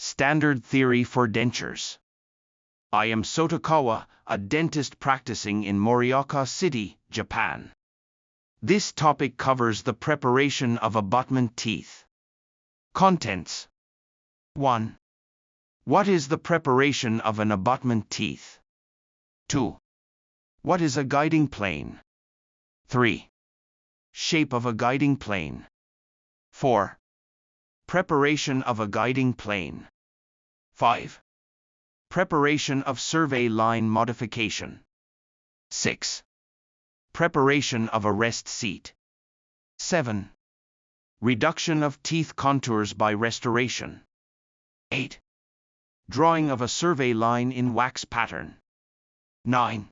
Standard Theory for Dentures. I am Sotokawa, a dentist practicing in Morioka City, Japan. This topic covers the preparation of abutment teeth. Contents. 1. What is the preparation of an abutment teeth? 2. What is a guiding plane? 3. Shape of a guiding plane. 4. Preparation of a guiding plane. 5. Preparation of survey line modification. 6. Preparation of a rest seat. 7. Reduction of teeth contours by restoration. 8. Drawing of a survey line in wax pattern. 9.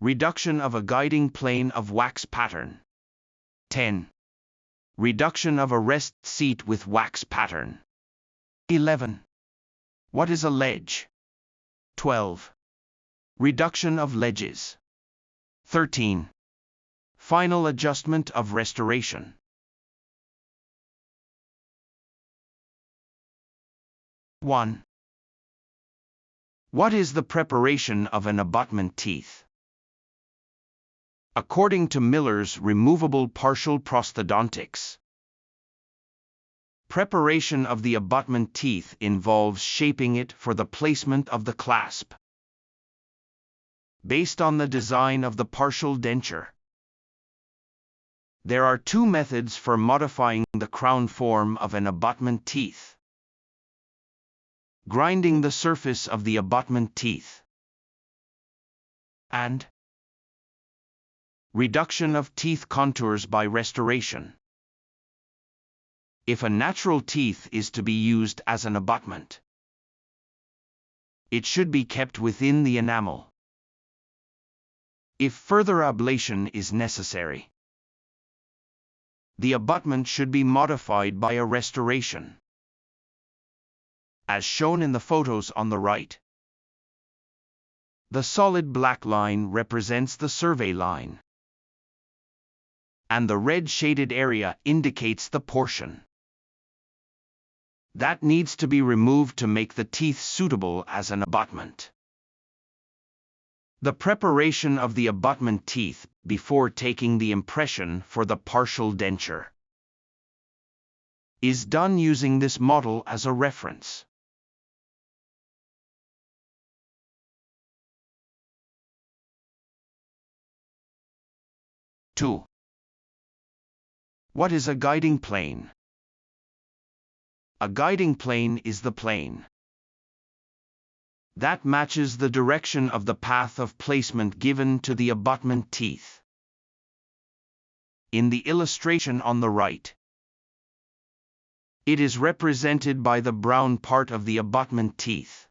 Reduction of a guiding plane of wax pattern. 10. Reduction of a rest seat with wax pattern. 11. What is a ledge? 12. Reduction of ledges. 13. Final adjustment of restoration. One. What is the preparation of an abutment teeth? According to Miller's removable partial prosthodontics, preparation of the abutment teeth involves shaping it for the placement of the clasp, based on the design of the partial denture. There are two methods for modifying the crown form of an abutment teeth. Grinding the surface of the abutment teeth and reduction of teeth contours by restoration. If a natural teeth is to be used as an abutment, it should be kept within the enamel. If further ablation is necessary, the abutment should be modified by a restoration, as shown in the photos on the right. The solid black line represents the survey line, and the red shaded area indicates the portion that needs to be removed to make the teeth suitable as an abutment. The preparation of the abutment teeth before taking the impression for the partial denture is done using this model as a reference. Two. What is a guiding plane? A guiding plane is the plane that matches the direction of the path of placement given to the abutment teeth. In the illustration on the right, it is represented by the brown part of the abutment teeth.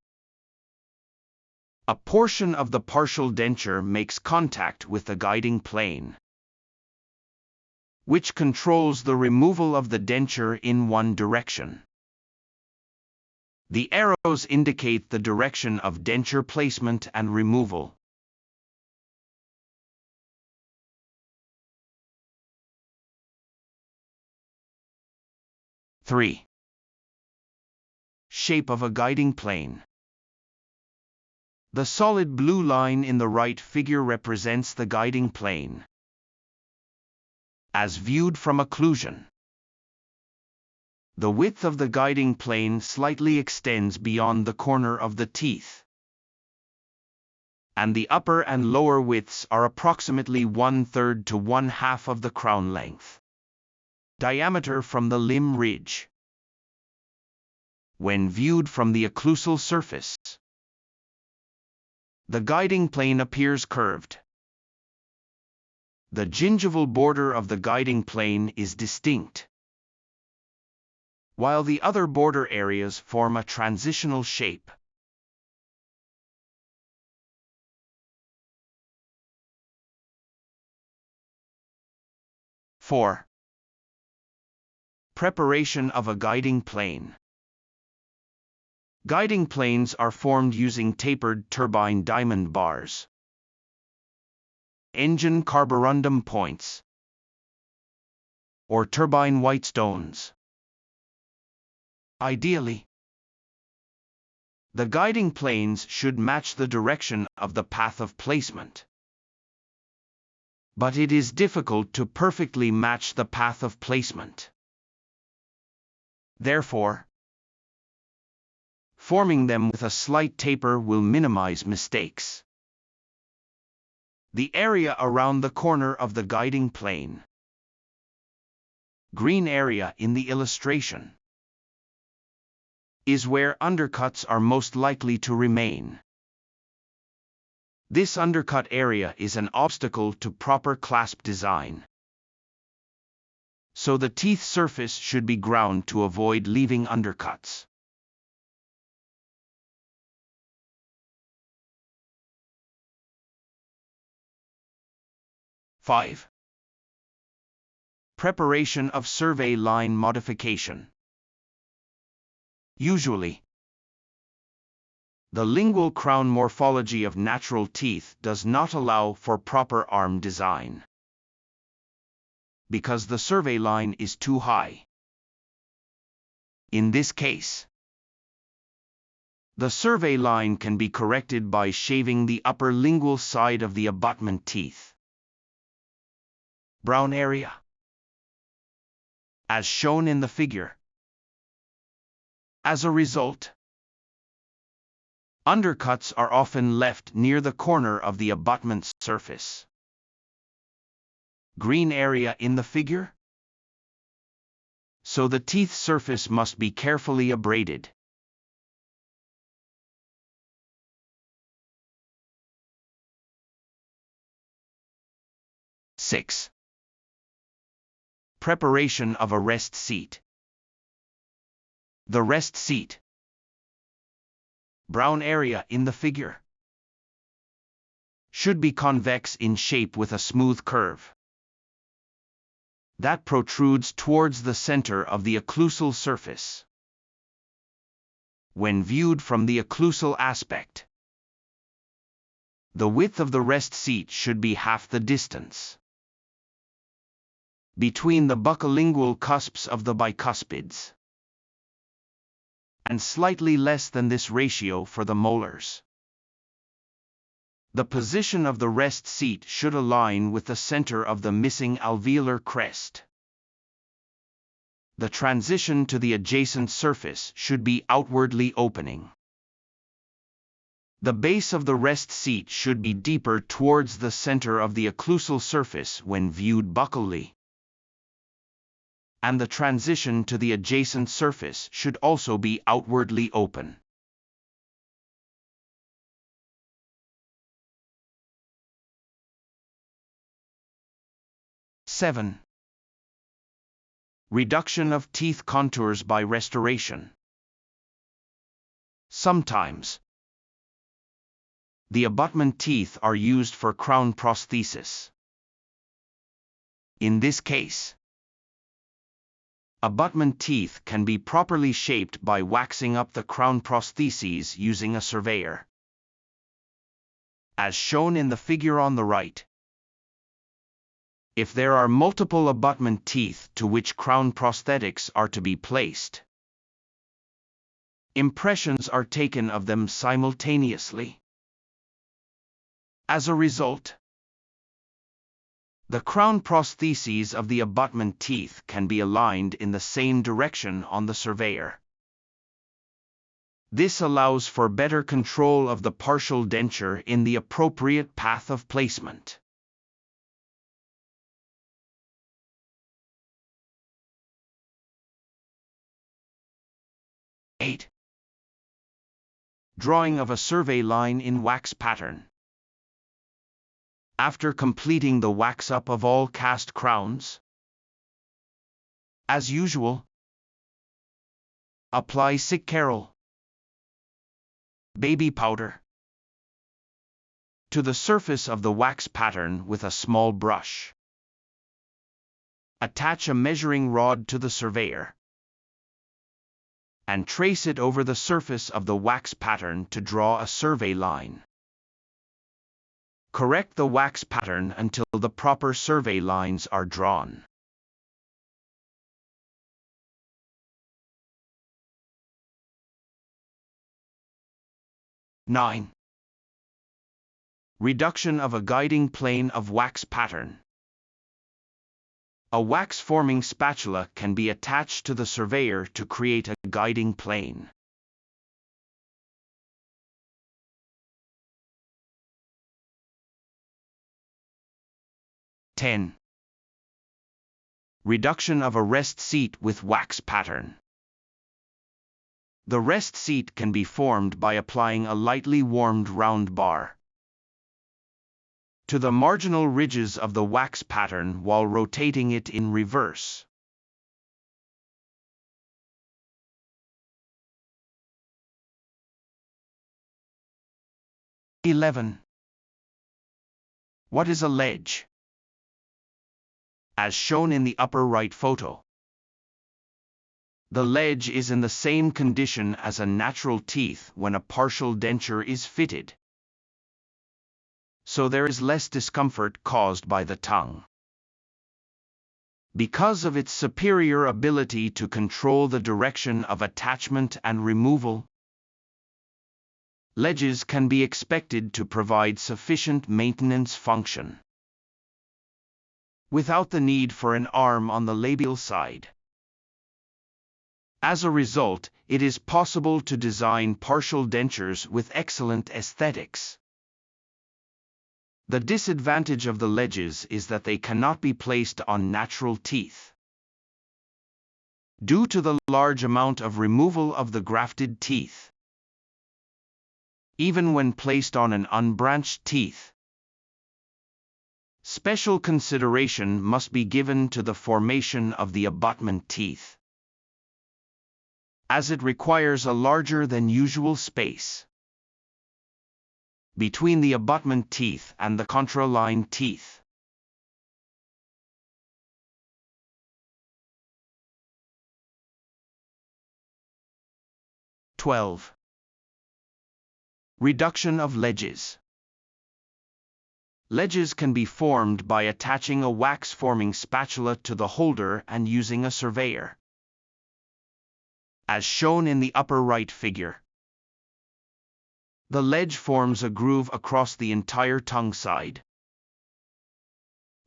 A portion of the partial denture makes contact with the guiding plane, which controls the removal of the denture in one direction. The arrows indicate the direction of denture placement and removal. Three. Shape of a guiding plane. The solid blue line in the right figure represents the guiding plane as viewed from occlusion. The width of the guiding plane slightly extends beyond the corner of the teeth, and the upper and lower widths are approximately 1/3 to 1/2 of the crown length. Diameter from the limb ridge. When viewed from the occlusal surface, the guiding plane appears curved. The gingival border of the guiding plane is distinct, while the other border areas form a transitional shape. Four. Preparation of a guiding plane. Guiding planes are formed using tapered turbine diamond bars, engine carborundum points, or turbine white stones. Ideally, The guiding planes should match the direction of the path of placement. But it is difficult to perfectly match the path of placement. Therefore, forming them with a slight taper will minimize mistakes. The area around the corner of the guiding plane. Green area in the illustration is where undercuts are most likely to remain. This undercut area is an obstacle to proper clasp design. So the teeth surface should be ground to avoid leaving undercuts. Five. Preparation of survey line modification. Usually, the lingual crown morphology of natural teeth does not allow for proper arm design, because the survey line is too high. In this case, the survey line can be corrected by shaving the upper lingual side of the abutment teeth. Brown area, as shown in the figure. As a result, undercuts are often left near the corner of the abutment surface. Green area in the figure. So the teeth surface must be carefully abraded. Six. Preparation of a rest seat. The rest seat. Brown area in the figure should be convex in shape with a smooth curve that protrudes towards the center of the occlusal surface. When viewed from the occlusal aspect, the width of the rest seat should be half the distance between the buccolingual cusps of the bicuspids, and slightly less than this ratio for the molars. The position of the rest seat should align with the center of the missing alveolar crest. The transition to the adjacent surface should be outwardly opening. The base of the rest seat should be deeper towards the center of the occlusal surface when viewed buccally, and the transition to the adjacent surface should also be outwardly open. Seven. Reduction of teeth contours by restoration. Sometimes, the abutment teeth are used for crown prosthesis. In this case, abutment teeth can be properly shaped by waxing up the crown prostheses using a surveyor, as shown in the figure on the right. If there are multiple abutment teeth to which crown prosthetics are to be placed, impressions are taken of them simultaneously. As a result, the crown prostheses of the abutment teeth can be aligned in the same direction on the surveyor. This allows for better control of the partial denture in the appropriate path of placement. Eight. Drawing of a survey line in wax pattern. After completing the wax-up of all cast crowns, as usual, apply Sick-Carroll baby powder to the surface of the wax pattern with a small brush. Attach a measuring rod to the surveyor and trace it over the surface of the wax pattern to draw a survey line. Correct the wax pattern until the proper survey lines are drawn. 9. Reduction of a guiding plane of wax pattern. A wax-forming spatula can be attached to the surveyor to create a guiding plane. (10) Reduction of a rest seat with wax pattern. The rest seat can be formed by applying a lightly warmed round bar to the marginal ridges of the wax pattern while rotating it in reverse. (11) What is a ledge? As shown in the upper right photo, the ledge is in the same condition as a natural teeth when a partial denture is fitted, so there is less discomfort caused by the tongue. Because of its superior ability to control the direction of attachment and removal, ledges can be expected to provide sufficient maintenance function without the need for an arm on the labial side. As a result, it is possible to design partial dentures with excellent aesthetics. The disadvantage of the ledges is that they cannot be placed on natural teeth due to the large amount of removal of the grafted teeth. Even when placed on an unbranched teeth, special consideration must be given to the formation of the abutment teeth, as it requires a larger than usual space between the abutment teeth and the contraline teeth. (12) Reduction of ledges. Ledges can be formed by attaching a wax-forming spatula to the holder and using a surveyor, as shown in the upper right figure. The ledge forms a groove across the entire tongue side,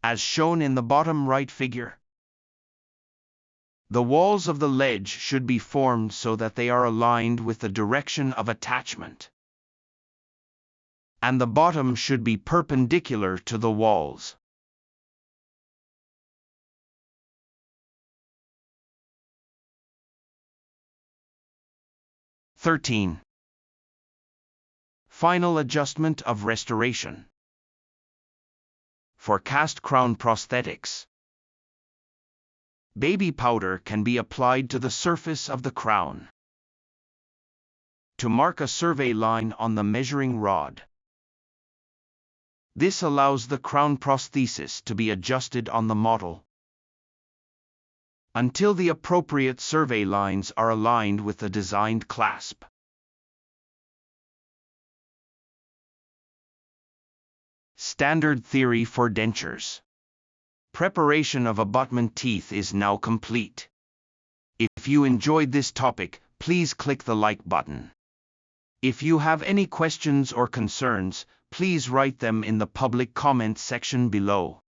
as shown in the bottom right figure. The walls of the ledge should be formed so that they are aligned with the direction of attachment, and the bottom should be perpendicular to the walls. (13) Final adjustment of restoration. For cast crown prosthetics, baby powder can be applied to the surface of the crown to mark a survey line on the measuring rod. This allows the crown prosthesis to be adjusted on the model until the appropriate survey lines are aligned with the designed clasp. Standard theory for dentures. Preparation of abutment teeth is now complete. If you enjoyed this topic, please click the like button. If you have any questions or concerns, please write them in the public comment section below.